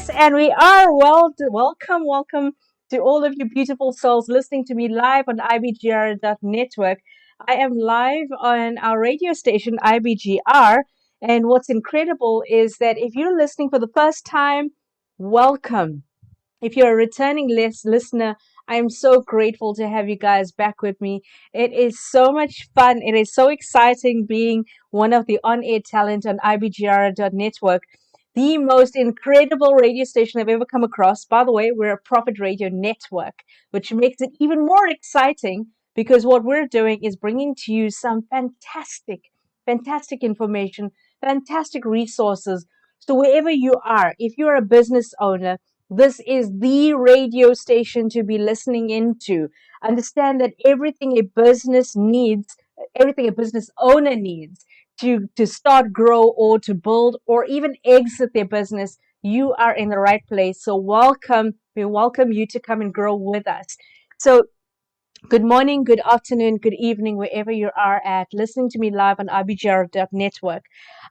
Yes, and we are welcome to all of you beautiful souls listening to me live on IBGR.network. I am live on our radio station, IBGR. And what's incredible is that if you're listening for the first time, welcome. If you're a returning listener, I am so grateful to have you guys back with me. It is so much fun. It is so exciting being one of the on air talent on IBGR.network, the most incredible radio station I've ever come across. By the way, we're a profit radio network, which makes it even more exciting because what we're doing is bringing to you some fantastic information, fantastic resources. So, wherever you are, if you're a business owner, this is the radio station to be listening into. Understand that everything a business needs, everything a business owner needs to start, grow, or to build, or even exit their business, you are in the right place. So welcome. We welcome you to come and grow with us. So good morning, good afternoon, good evening, wherever you are at, listening to me live on IBGR.network.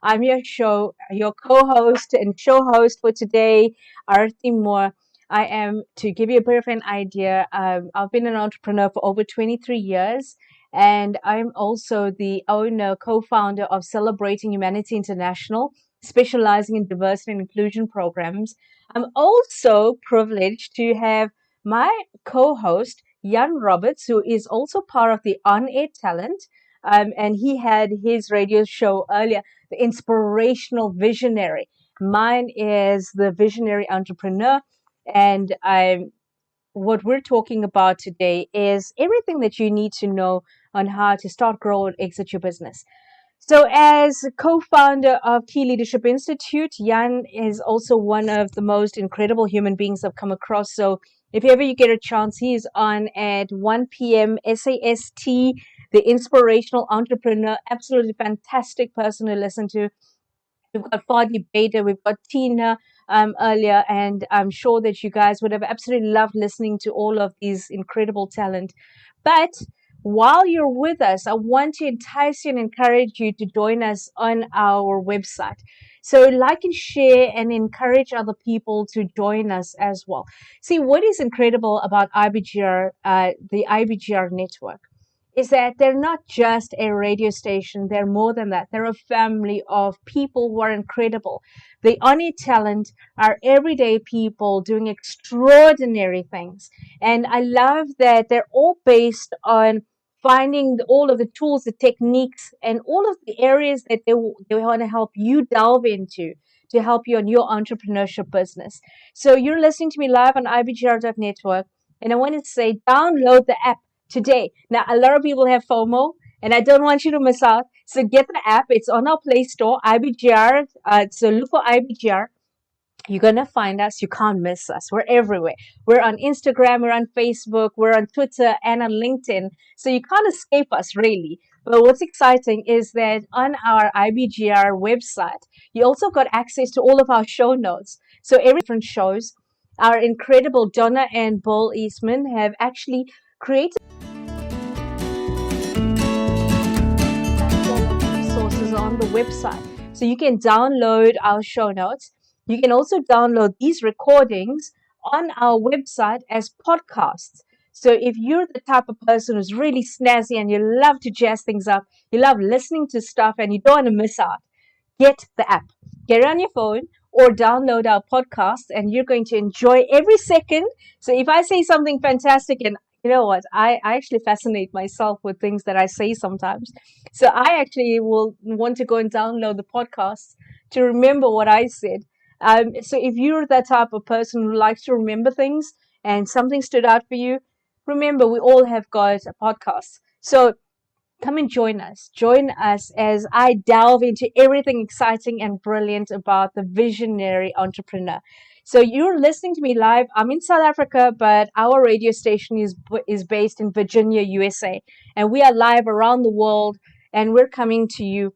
I'm your co-host and show host for today, Arthie Moore. I am, to give you a bit of an idea, I've been an entrepreneur for over 23 years, and I'm also the owner, co-founder of Celebrating Humanity International, specializing in diversity and inclusion programs. I'm also privileged to have my co-host, Moore-Robberts, who is also part of the on-air talent. And he had his radio show earlier, The Inspirational Visionary. Mine is The Visionary Entrepreneur. And what we're talking about today is everything that you need to know on how to start, grow, and exit your business. So, as co-founder of Key Leadership Institute, Jan is also one of the most incredible human beings I've come across. So, if ever you get a chance, he is on at 1 p.m. SAST, the Inspirational Entrepreneur. Absolutely fantastic person to listen to. We've got Fadi Bader, we've got Tina earlier, and I'm sure that you guys would have absolutely loved listening to all of these incredible talent. But while you're with us, I want to entice you and encourage you to join us on our website. So like and share and encourage other people to join us as well. See, what is incredible about IBGR, the IBGR network, is that they're not just a radio station, they're more than that. They're a family of people who are incredible. The on-air talent are everyday people doing extraordinary things. And I love that they're all based on finding all of the tools, the techniques, and all of the areas that they want to help you delve into to help you on your entrepreneurship business. So you're listening to me live on IBGR.network, and I want to say download the app today. Now, a lot of people have FOMO, and I don't want you to miss out. So get the app. It's on our Play Store, IBGR. So look for IBGR. You're going to find us. You can't miss us. We're everywhere. We're on Instagram, we're on Facebook, we're on Twitter, and on LinkedIn. So you can't escape us, really. But what's exciting is that on our IBGR website, you also got access to all of our show notes. So every different shows, our incredible Donna and Bill Eastman have actually created resources on the website. So you can download our show notes. You can also download these recordings on our website as podcasts. So if you're the type of person who's really snazzy and you love to jazz things up, you love listening to stuff and you don't want to miss out, get the app. Get it on your phone or download our podcast and you're going to enjoy every second. So if I say something fantastic, and you know what, I actually fascinate myself with things that I say sometimes. So I actually will want to go and download the podcast to remember what I said. So if you're that type of person who likes to remember things and something stood out for you, remember we all have got a podcast. So come and join us. Join us as I delve into everything exciting and brilliant about the visionary entrepreneur. So you're listening to me live. I'm in South Africa, but our radio station is based in Virginia, USA. And we are live around the world, and we're coming to you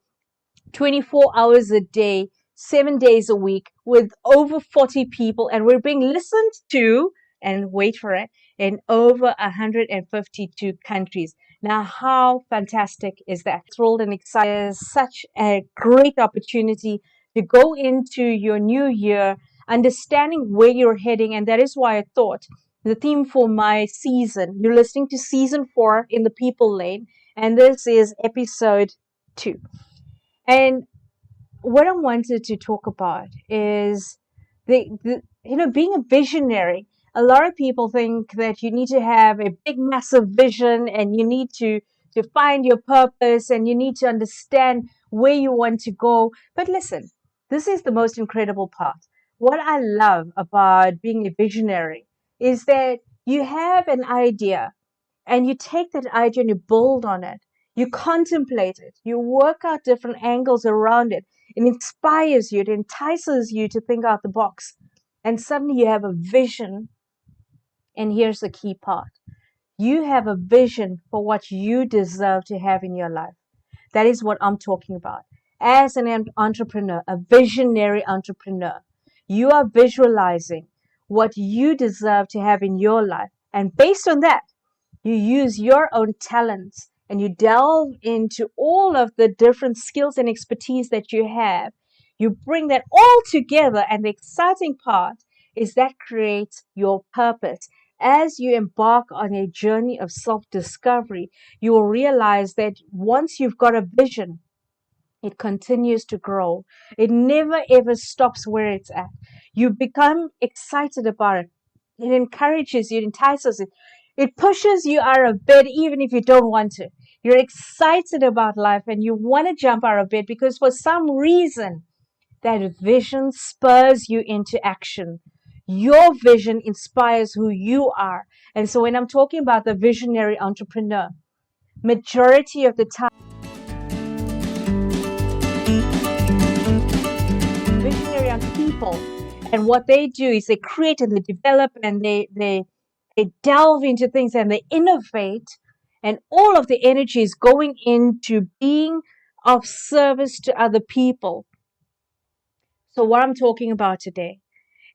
24 hours a day, 7 days a week with over 40 people, and we're being listened to, and wait for it, in over 152 countries. Now, how fantastic is that? Thrilled and excited. Such a great opportunity to go into your new year understanding where you're heading. And that is why I thought the theme for my season, you're listening to season 4 in the People Lane, and this is episode 2. And what I wanted to talk about is being a visionary. A lot of people think that you need to have a big, massive vision, and you need to find your purpose, and you need to understand where you want to go. But listen, this is the most incredible part. What I love about being a visionary is that you have an idea, and you take that idea and you build on it. You contemplate it. You work out different angles around it. It inspires you. It entices you to think out the box. And suddenly you have a vision. And here's the key part. You have a vision for what you deserve to have in your life. That is what I'm talking about. As an entrepreneur, a visionary entrepreneur, you are visualizing what you deserve to have in your life. And based on that, you use your own talents and you delve into all of the different skills and expertise that you have. You bring that all together, and the exciting part is that creates your purpose. As you embark on a journey of self-discovery, you will realize that once you've got a vision, it continues to grow. It never ever stops where it's at. You become excited about it. It encourages you, it entices it. It pushes you out of bed even if you don't want to. You're excited about life and you want to jump out of bed because for some reason that vision spurs you into action. Your vision inspires who you are. And so when I'm talking about the visionary entrepreneur, majority of the time, visionary on people, and what they do is they create and they develop and they delve into things and they innovate, and all of the energy is going into being of service to other people. So what I'm talking about today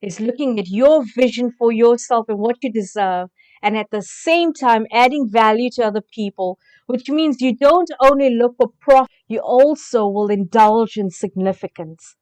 is looking at your vision for yourself and what you deserve, and at the same time adding value to other people, which means you don't only look for profit, you also will indulge in significance.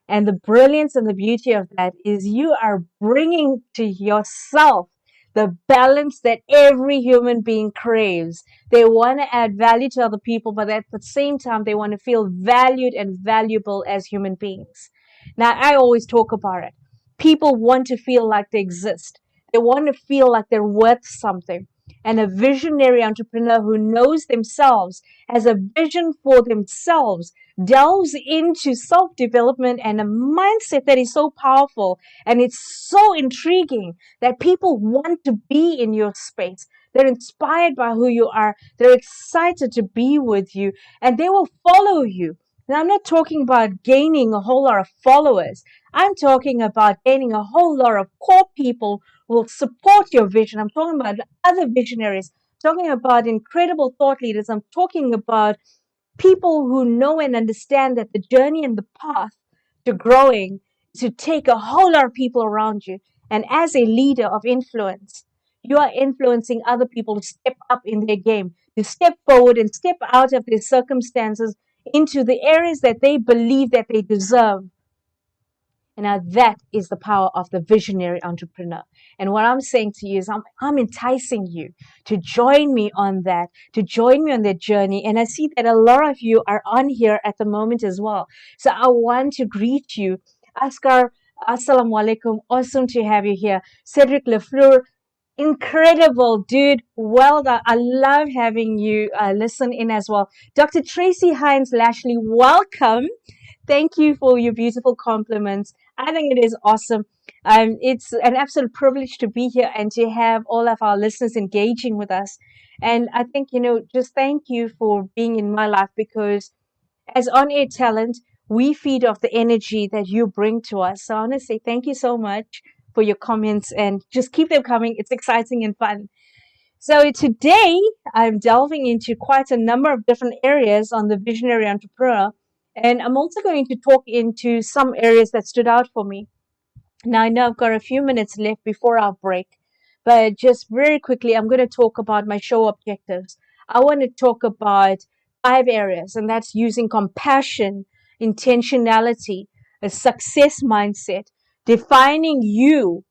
And the brilliance and the beauty of that is you are bringing to yourself the balance that every human being craves. They want to add value to other people, but at the same time, they want to feel valued and valuable as human beings. Now, I always talk about it. People want to feel like they exist. They want to feel like they're worth something. And a visionary entrepreneur who knows themselves, has a vision for themselves, delves into self-development and a mindset that is so powerful and it's so intriguing that people want to be in your space. They're inspired by who you are. They're excited to be with you, and they will follow you. Now, I'm not talking about gaining a whole lot of followers. I'm talking about gaining a whole lot of core people who will support your vision. I'm talking about other visionaries. I'm talking about incredible thought leaders. I'm talking about people who know and understand that the journey and the path to growing to take a whole lot of people around you. And as a leader of influence, you are influencing other people to step up in their game, to step forward and step out of their circumstances into the areas that they believe that they deserve. And now that is the power of the visionary entrepreneur. And what I'm saying to you is I'm enticing you to join me on that, to join me on that journey. And I see that a lot of you are on here at the moment as well. So I want to greet you. Askar, Assalamu alaikum. Awesome to have you here. Cedric Lafleur, incredible, dude. Well done. I love having you listen in as well. Dr. Tracy Hines Lashley, welcome. Thank you for your beautiful compliments. I think it is awesome. It's an absolute privilege to be here and to have all of our listeners engaging with us. And I think, just thank you for being in my life, because as on-air talent, we feed off the energy that you bring to us. So I want to say thank you so much for your comments, and just keep them coming. It's exciting and fun. So today I'm delving into quite a number of different areas on the visionary entrepreneur. And I'm also going to talk into some areas that stood out for me. Now, I know I've got a few minutes left before our break, but just very quickly, I'm going to talk about my show objectives. I want to talk about 5 areas, and that's using compassion, intentionality, a success mindset defining you.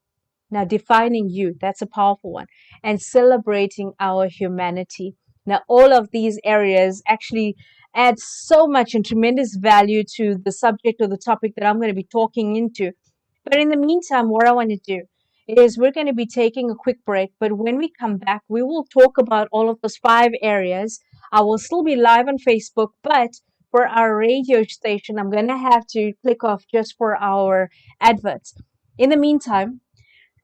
Now, defining you, that's a powerful one. And celebrating our humanity. Now, all of these areas actually add so much and tremendous value to the subject or the topic that I'm going to be talking into. But in the meantime, what I want to do is we're going to be taking a quick break. But when we come back, we will talk about all of those 5 areas. I will still be live on Facebook, but for our radio station, I'm going to have to click off just for our adverts. In the meantime,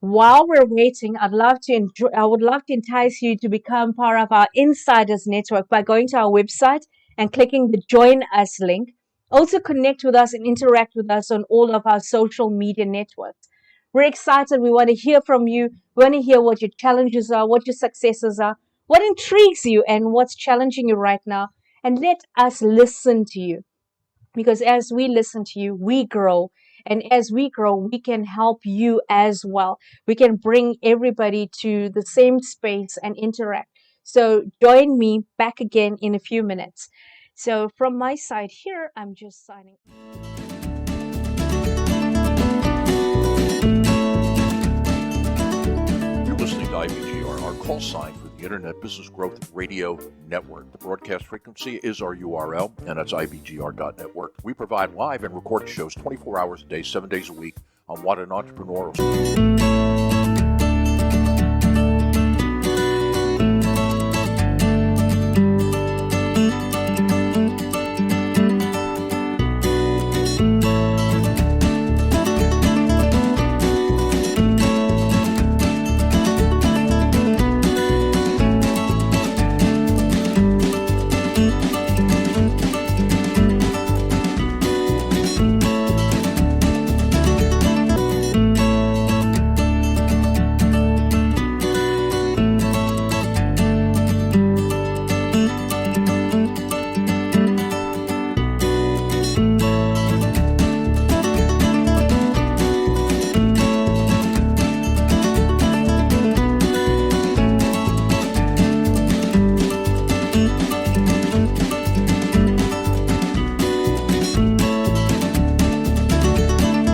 while we're waiting, I would love to entice you to become part of our Insiders Network by going to our website and clicking the Join Us link. Also connect with us and interact with us on all of our social media networks. We're excited. We want to hear from you. We want to hear what your challenges are, what your successes are, what intrigues you, and what's challenging you right now. And let us listen to you. Because as we listen to you, we grow. And as we grow, we can help you as well. We can bring everybody to the same space and interact. So join me back again in a few minutes. So from my side here, I'm just signing. You're listening to IBGR, our call sign for the Internet Business Growth Radio Network. The broadcast frequency is our URL, and that's ibgr.network. We provide live and recorded shows 24 hours a day, 7 days a week on what an entrepreneurial.